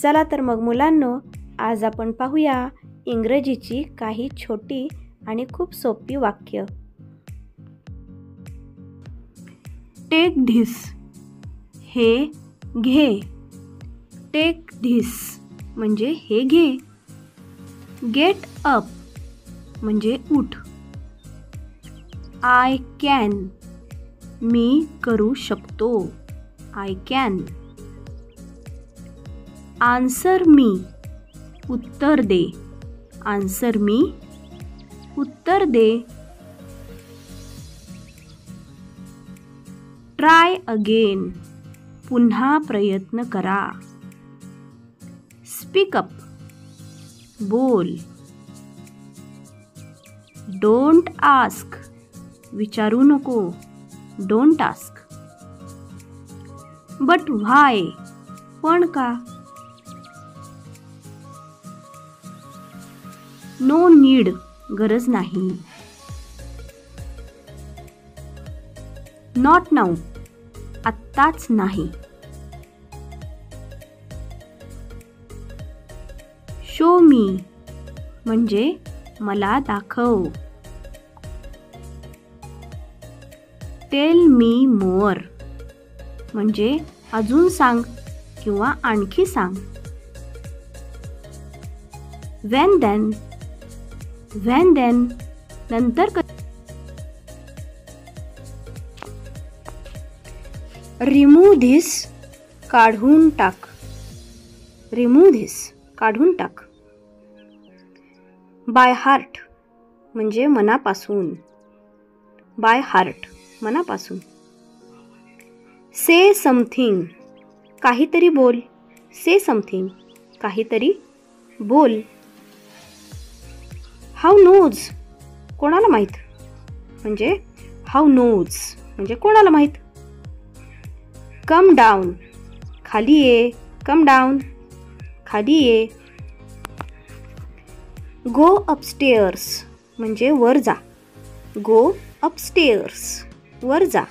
चला तर मग मुलांनो, आज आपण पाहूया इंग्रजीची काही छोटी आणि खूप सोपी वाक्य. टेक धिस, हे घे. टेक धिस म्हणजे हे घे. गेट अप म्हणजे उठ. आय कॅन, मी करू शकतो. I can. आन्सर मी, उत्तर दे. आन्सर मी, उत्तर दे. ट्राय अगेन, पुन्हा प्रयत्न करा. स्पीक अप, बोल. डोंट आस्क, विचारू नको. Don't ask. बट व्हाय, पण का. नो नीड, गरज नाही. नॉट नाऊ, आत्ताच नाही. शो मी म्हणजे मला दाखव. टेल मी मोर म्हणजे अजून सांग किंवा आणखी सांग. व्हेन देन, व्हेन देन नंतर. रिमूव्ह धिस, काढून टाक. रिमूव्ह धिस, काढून टाक. बाय हार्ट म्हणजे मनापासून. बाय हार्ट, मनापासून. से समथिंग, काहीतरी बोल. से समथिंग, काहीतरी बोल. हाऊ नोज, कोणाला माहीत म्हणजे हाऊ नोज म्हणजे कोणाला माहीत. कम डाऊन, खाली ये. कम डाऊन, खाली ये. गो अपस्टेअर्स म्हणजे वर जा. गो अपस्टेअर्स, वर जा.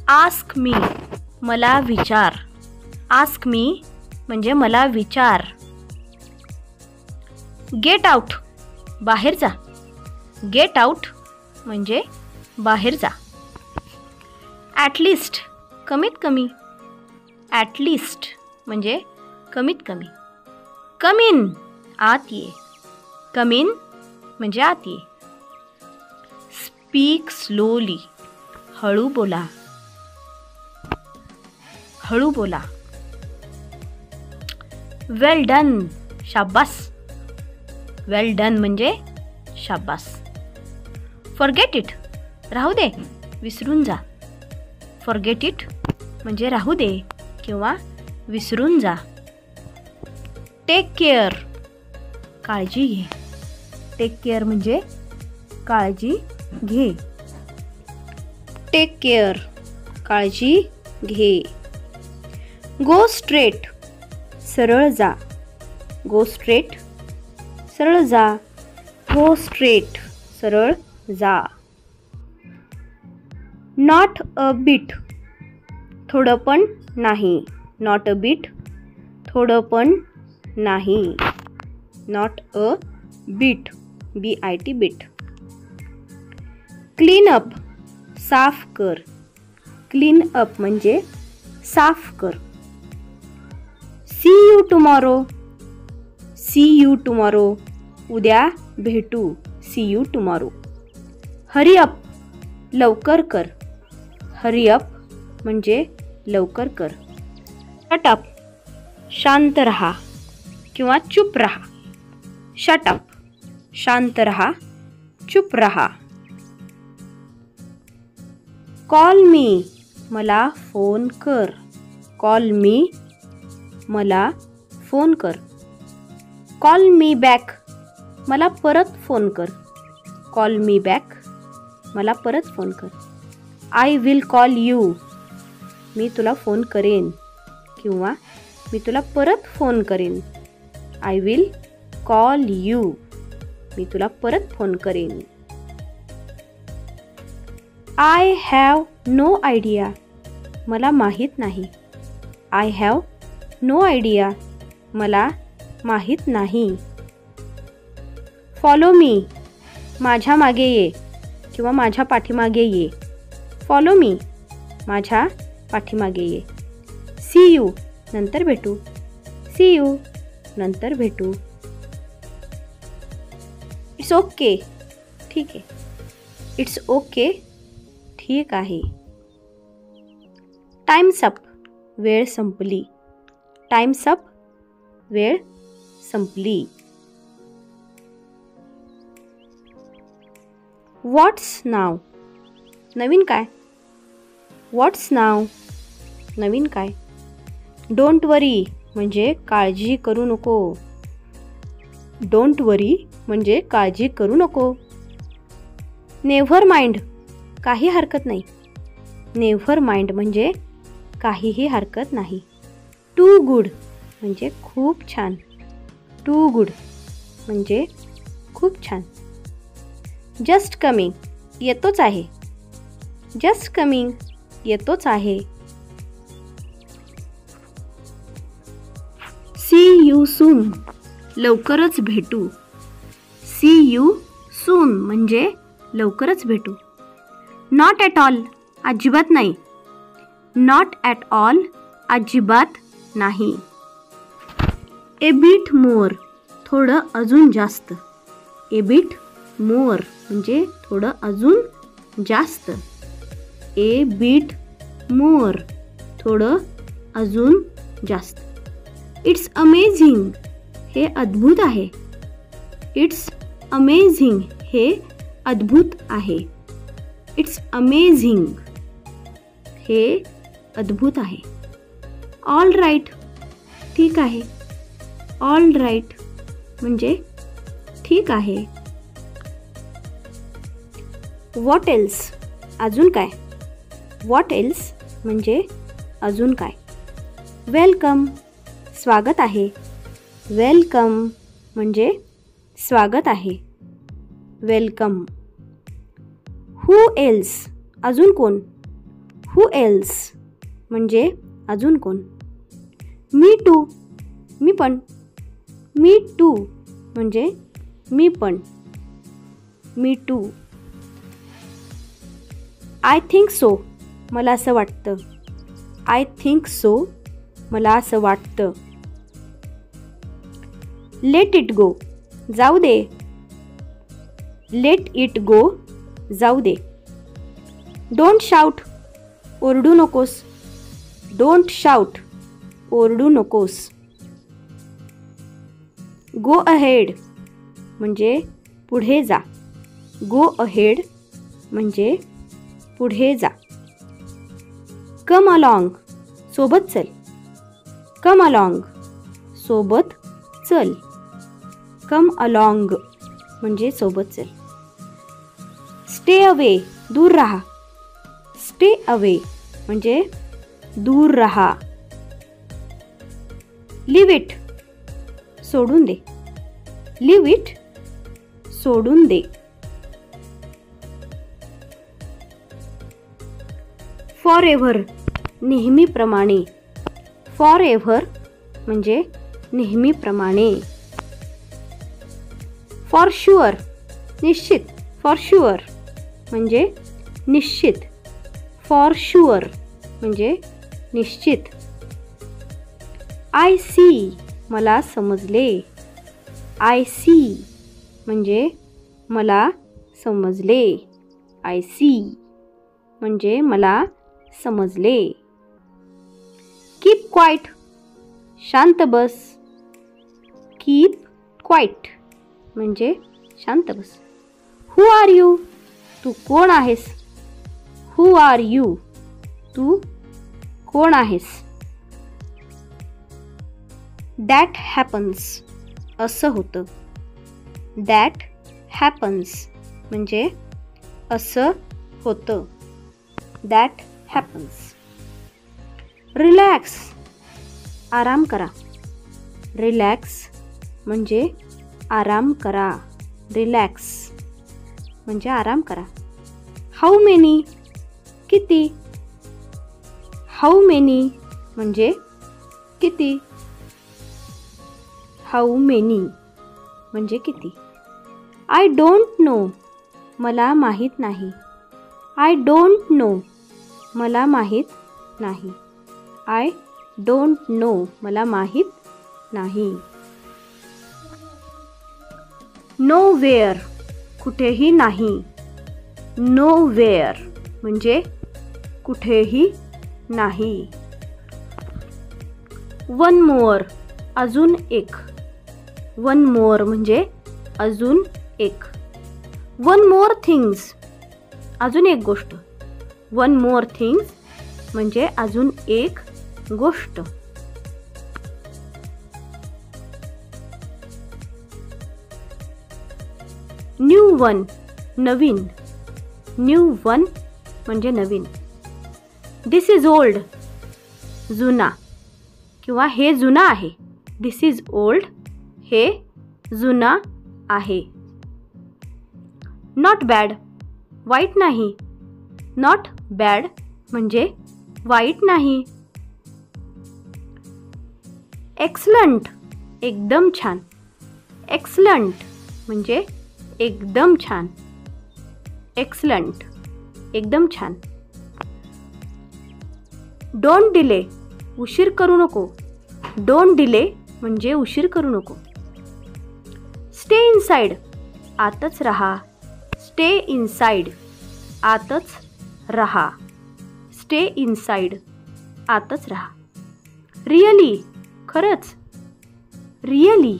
आस्क मी, मला विचार. आस्क मी म्हणजे मला विचार. गेट आउट, बाहेर जा. गेट आउट म्हणजे बाहेर जा. ॲटलिस्ट, कमीत कमी. ॲटलिस्ट म्हणजे कमीत कमी. कम इन, आत ये. कम इन म्हणजे आत ये. स्पीक स्लोली, हळू बोला. हळू बोला. वेल डन, शाबास. वेल डन म्हणजे शाबास. फॉरगेट इट, राहू दे, विसरून जा. फॉरगेट इट म्हणजे राहू दे किंवा विसरून जा. टेक केअर, काळजी घे. टेक केअर म्हणजे काळजी घे. टेक केअर, काळजी घे. गो स्ट्रेट, सरळ जा. गो स्ट्रेट, सरळ जा. गो स्ट्रेट, सरळ जा. नॉट अ बिट, थोडं पण नाही. नॉट अ बिट, थोडं पण नाही. Not a bit, BIT bit. Clean up, साफ कर. क्लीन अप म्हणजे साफ कर. See you tomorrow. See you tomorrow, उद्या भेटू. See you tomorrow. Hurry up, लवकर कर. हरी अप म्हणजे लवकर कर. शट अप, शांत रहा किंवा चुप रहा. शट अप, शांत रहा, चुप रहा. कॉल मी, मला फोन कर. कॉल मी, मला फोन कर. कॉल मी बॅक, मला परत फोन कर. कॉल मी बॅक, मला परत फोन कर. आय विल कॉल यू, मी तुला फोन करेन किंवा मी तुला परत फोन करेन. आय विल कॉल यू, मी तुला परत फोन करेन. आय हॅव नो आयडिया, मला माहीत नाही. I have no idea. मला माहीत नाही. Follow me. माझ्या मागे ये किंवा माझ्या पाठीमागे ये. Follow me. माझ्या पाठीमागे ये. See you. नंतर भेटू. See you. नंतर भेटू. It's okay. ठीक आहे. It's okay. ठीक आहे. Time's up. वेळ संपली. Time's up. वेळ संपली. व्हॉट्स नाव. नवीन काय. व्हॉट्स नाव. नवीन काय. डोंट वरी म्हणजे काळजी करू नको. डोंट वरी म्हणजे काळजी करू नको. Never mind. काही हरकत नाही. नेव्हर माइंड म्हणजे काहीही हरकत नाही. टू गुड म्हणजे खूप छान. टू गुड म्हणजे खूप छान. Just coming. येतोच आहे. Just coming. येतोच आहे. See you soon. लवकरच भेटू. सी यू सून म्हणजे लवकरच भेटू. Not at all. अजिबात नाही. Not at all. अजिबात नाही. A bit more. थोडं अजून जास्त. ए बिट मोर म्हणजे थोडं अजून जास्त. A bit more. थोडं अजून जास्त. It's amazing. हे अद्भुत आहे. It's amazing. हे अद्भुत आहे. It's amazing. हे अद्भुत आहे. All right. ठीक आहे. ऑल राईट म्हणजे ठीक आहे. What else. अजून काय. व्हॉट एल्स म्हणजे अजून काय. वेलकम. स्वागत आहे. वेलकम म्हणजे स्वागत आहे. वेलकम. हू एल्स. अजून कोण. हू एल्स म्हणजे अजून कोण. मी टू. मी पण. मी टू म्हणजे मी पण. Me too. I think so. मला असं वाटतं. I think so. मला असं वाटतं. Let it go. जाऊ दे. Late it go. जाऊ दे. Don't shout. ओरडू नकोस. Don't shout. ओरडू नकोस. गो अहेड म्हणजे पुढे जा. गो अहेड म्हणजे पुढे जा. Come along. सोबत चल. Come along. सोबत चल. कम अलॉंग म्हणजे सोबत चल. Stay away. दूर राहा. स्टे अवे म्हणजे दूर राहा. Leave it. सोडून दे. Leave it. सोडून दे. Forever. नेहमीप्रमाणे. फॉर एव्हर म्हणजे नेहमीप्रमाणे. For sure. निश्चित. फॉर शुअर म्हणजे निश्चित. फॉर शुअर म्हणजे निश्चित. I see. मला समजले. आय सी म्हणजे मला समजले. आय सी म्हणजे मला समजले. Keep quiet. शांत बस. कीप क्वाईट म्हणजे शांत बस. Who are you. तू कोण आहेस. Who are you. तू कोण आहेस. That happens. असं होतं. दॅट हॅपन्स म्हणजे असं होतं. That happens. रिलॅक्स. आराम करा. रिलॅक्स म्हणजे आराम करा. रिलॅक्स म्हणजे आराम करा. How many. किती. हाऊ मेनी म्हणजे किती. हाऊ मेनी म्हणजे किती. आय डोंट नो मला माहीत नाही. आय डोंट नो मला माहीत नाही. आय डोंट नो मला माहीत नाही. नोवेअर कुठेही नाही. नोवेअर म्हणजे कुठेही नाही. वन मोअर अजून एक. वन मोअर म्हणजे अजून एक. वन मोअर थिंग्स अजून एक गोष्ट. वन मोअर थिंग्स म्हणजे अजून एक गोष्ट. न्यू वन नवीन. न्यू वन म्हणजे नवीन. दिस इज ओल्ड जुना किंवा हे जुना आहे. दिस इज ओल्ड हे जुना आहे. नॉट बॅड वाईट नाही. नॉट बॅड म्हणजे वाईट नाही. एक्सलंट एकदम छान. एक्सलंट म्हणजे एकदम छान. एक्सलंट एकदम छान. डोंट डिले उशीर करू नको. डोंट डिले म्हणजे उशीर करू नको. स्टे इनसाइड आतच रहा. स्टे इनसाइड आतच रहा. स्टे इनसाइड आतच रहा. रिअली खरंच. रिअली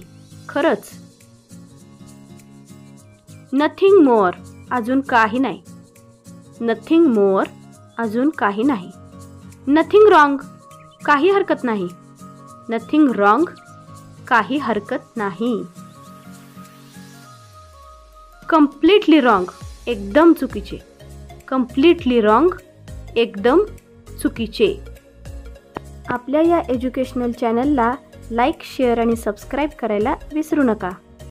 खरंच. नथिंग मोर अजून काही नाही. नथिंग मोर अजून काही नाही. नथिंग रॉंग काही हरकत नाही. नथिंग रॉंग काही हरकत नाही. कम्प्लिटली रॉंग एकदम चुकीचे. कम्प्लिटली रॉंग एकदम चुकीचे. आपल्या या एज्युकेशनल चॅनलला लाईक, शेअर आणि सबस्क्राईब करायला विसरू नका.